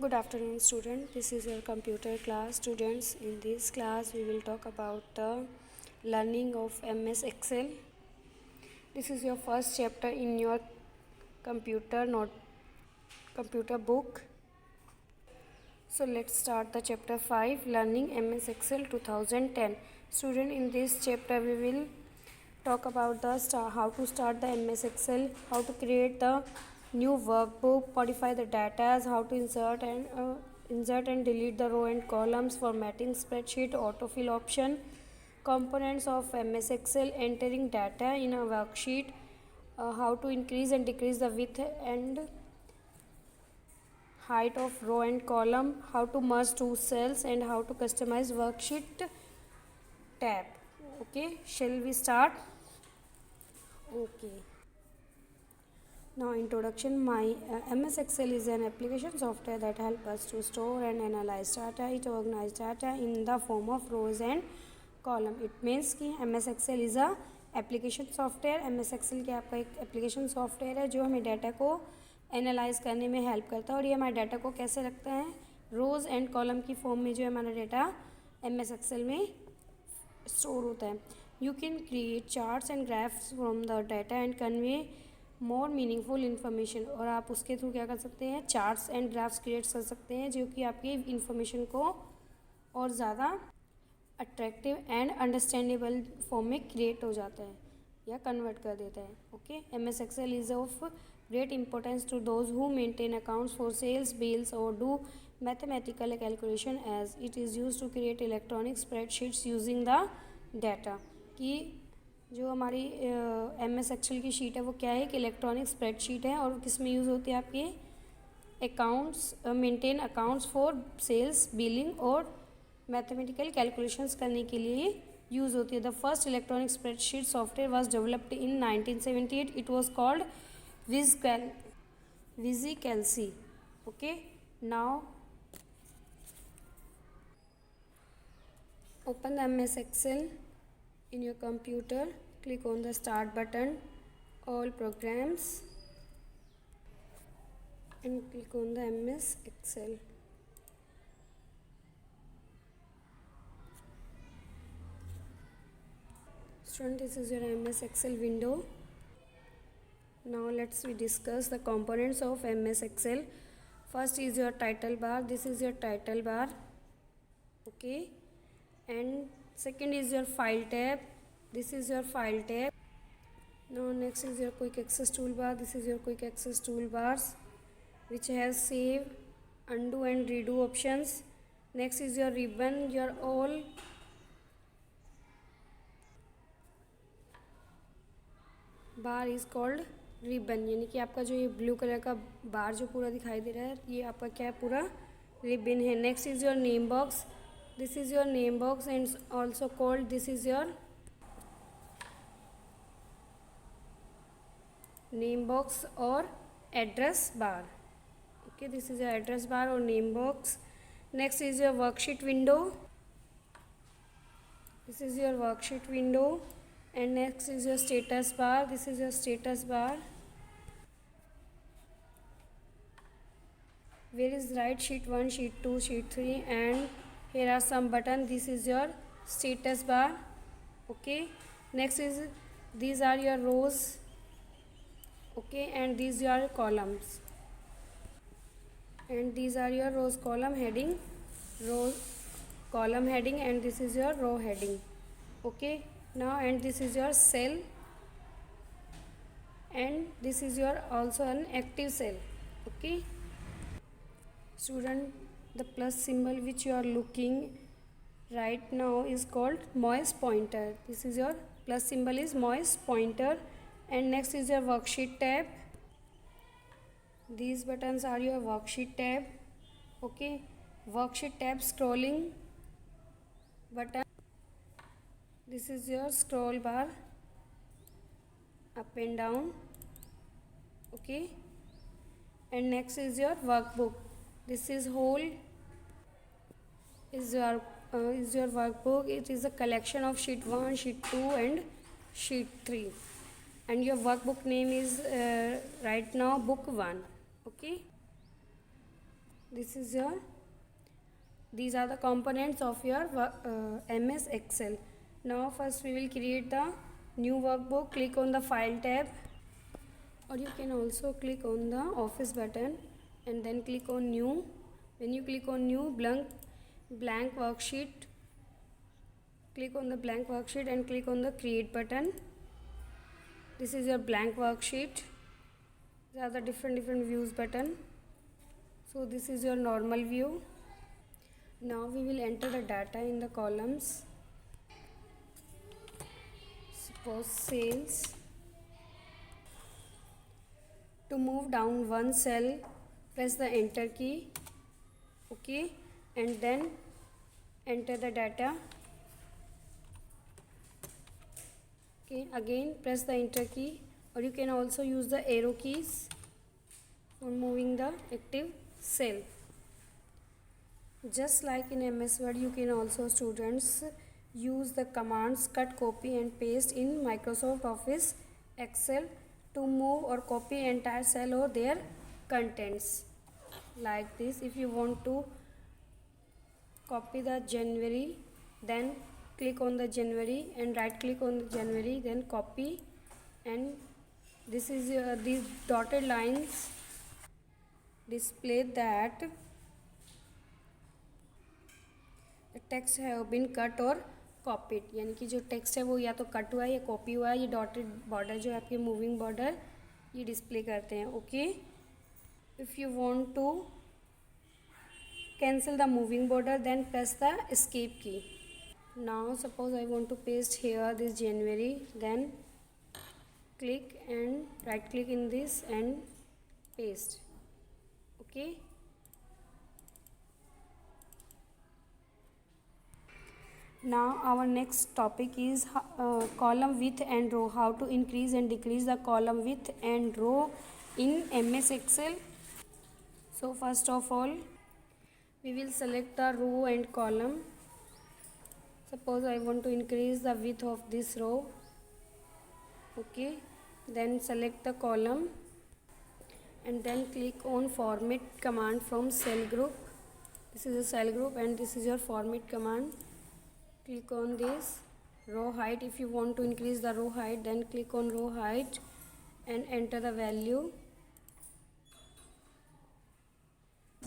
Good afternoon, student. This is your computer class. Students, in this class, we will talk about the learning of MS Excel. This is your first chapter in your computer book. So let's start the chapter 5, Learning MS Excel 2010. Student, in this chapter, we will talk about how to start the MS Excel, how to create the new workbook, modify the data, how to insert and delete the row and columns, formatting spreadsheet, autofill option, components of MS Excel, entering data in a worksheet, how to increase and decrease the width and height of row and column, how to merge two cells, and how to customize worksheet tab. Okay, shall we start? Okay. Now introduction. MS Excel is an application software that helps us to store and analyze data. It organizes data in the form of rows and column. It means कि MS Excel is a application software. MS Excel क्या आपका एक application software है जो हमें data को analyse करने में हेल्प करता है और ये हमारे डाटा को कैसे रखता है रोज़ एंड कॉलम की फॉर्म में जो हमारा डाटा MS Excel में स्टोर होता है. You can create charts and graphs from the data and convey more meaningful information. और आप उसके थ्रू क्या कर सकते हैं, चार्ट्स एंड ग्राफ्स क्रिएट कर सकते हैं जो कि आपकी इन्फॉर्मेशन को और ज़्यादा अट्रैक्टिव एंड अंडरस्टैंडेबल फॉर्म में क्रिएट हो जाता है या कन्वर्ट कर देता है. Okay, MS Excel is of great importance to those who maintain accounts for sales, bills or do mathematical calculation as it is used to create electronic spreadsheets using the data. कि जो हमारी MS Excel की sheet है वो क्या है, कि electronic spreadsheet है और किस में यूज़ होती है आपके accounts, maintain accounts for sales, billing और मैथमेटिकल कैलकुलेशंस करने के लिए यूज़ होती है. The first electronic spreadsheet software was developed in 1978. It was called VisiCalc. Okay, now open the MS Excel in your computer. Click on the start button, all programs, and click on the MS Excel. Student, this is your MS Excel window. Now let's discuss the components of MS Excel. First is your title bar. This is your title bar. Okay, and second is your file tab. This is your file tab. Now next is your quick access toolbar. This is your quick access toolbars which has save, undo and redo options. Next is your ribbon. Your all bar is called ribbon, यानी कि आपका जो ये blue colour का बार जो पूरा दिखाई दे रहा है ये आपका क्या है, पूरा रिबन है. Next is your name box. This is your name box and also called this is your name box और address bar. Okay, this is your address bar और name box. Next is your worksheet window. This is your worksheet window. And next is your status bar. This is your status bar. Where is write sheet 1, sheet 2, sheet 3, and here are some button. This is your status bar. Okay, next is these are your rows. Okay, and these are columns, and these are your rows column heading, row column heading, and this is your row heading. Okay, now and this is your cell, and this is your also an active cell. Okay, student, the plus symbol which you are looking right now is called mouse pointer. This is your plus symbol is mouse pointer. And next is your worksheet tab. These buttons are your worksheet tab. Okay, worksheet tab scrolling button. This is your scroll bar, up and down. Okay, and next is your workbook. This is whole is your workbook. It is a collection of sheet 1, sheet 2 and sheet 3, and your workbook name is right now book 1. Okay, This is your, these are the components of your MS Excel. Now first we will create the new workbook. Click on the file tab, or you can also click on the office button and then click on new. When you click on new, blank worksheet, click on the blank worksheet and click on the create button. This is your blank worksheet. There are the different views button. So this is your normal view. Now we will enter the data in the columns. Suppose sales. To move down one cell, press the enter key. Okay, and then enter the data. Okay, again press the enter key, or you can also use the arrow keys for moving the active cell. Just like in MS Word, you can also, students, use the commands cut, copy and paste in Microsoft Office Excel to move or copy entire cell or their contents. Like this, if you want to copy the January, then click on the January and right click on the January, then copy, and this is these dotted lines display that the text have been cut or copied, यानी कि जो text है वो या तो cut हुआ है या कॉपी हुआ है. ये डॉटेड बॉर्डर जो है आपके मूविंग बॉर्डर ये डिस्प्ले करते हैं. Okay, if you want to cancel the moving border, then press the escape key. Now suppose I want to paste here this January, then click and right click in this and paste. Okay, now our next topic is column width and row, how to increase and decrease the column width and row in MS Excel. So first of all, we will select the row and column. Suppose I want to increase the width of this row. Okay, then select the column and then click on format command from cell group. This is a cell group and this is your format command. Click on this row height. If you want to increase the row height, then click on row height and enter the value.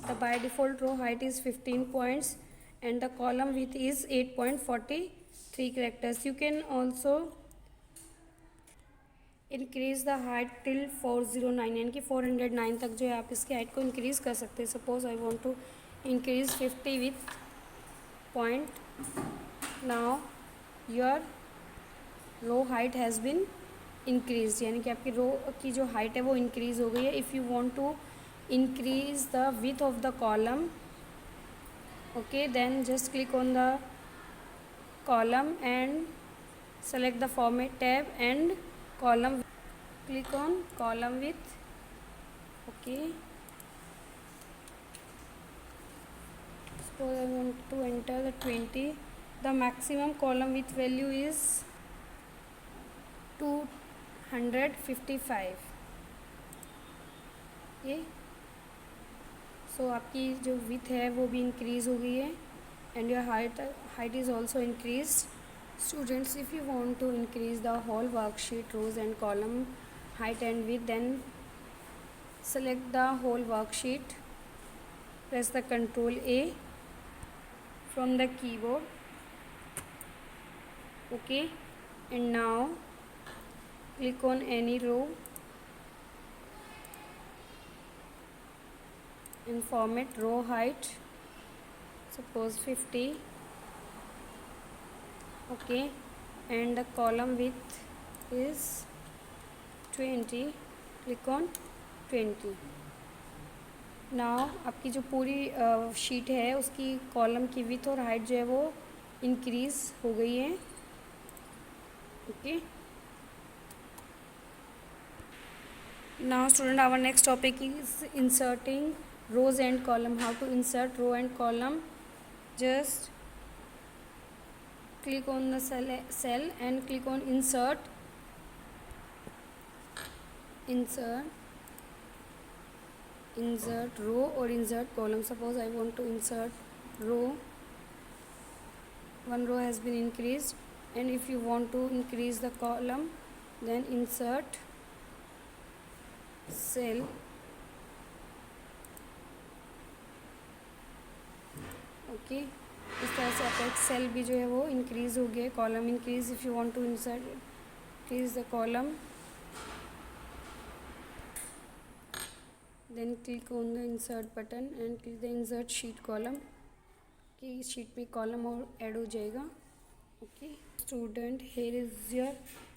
The by default row height is 15 points and the column width is 8.43 characters. You can also increase the height till 409, यानी कि 409 तक जो है आप इसकी height को increase कर सकते हैं. Suppose I want to increase 50 with point. Now your row height has been increase, यानी कि आपकी रो की जो हाइट है वो इंक्रीज हो गई है. If you want to increase the width of the column, okay, then just click on the column and select the format tab and column, click on column width. Okay, suppose I want to enter the 20. The maximum column width value is 255. okay, सो आपकी जो with है वो भी increase हो गई है and your height is also increase. Students, if you want to increase the whole worksheet rows and column height and width, then select the whole worksheet, press the Ctrl A from the keyboard. Okay, and now click on any row and format row height, suppose 50. Okay, and the column width is 20. click on 20. now आपकी जो पूरी sheet है उसकी column की with और height जो है वो इंक्रीज हो गई है. Okay, now student, our next topic is inserting rows and column. How to insert row and column? Just click on the cell and click on insert. insert row or insert column. Suppose I want to insert row, one row has been increased, and if you want to increase the column, then insert cell. Okay इस तरह से आपका एक cell भी जो है वो increase हो गया, column increase. If you want to increase the column, then click on the insert button and click the insert sheet column. कि इस शीट पे कॉलम और ऐड हो जाएगा. Okay student, here is your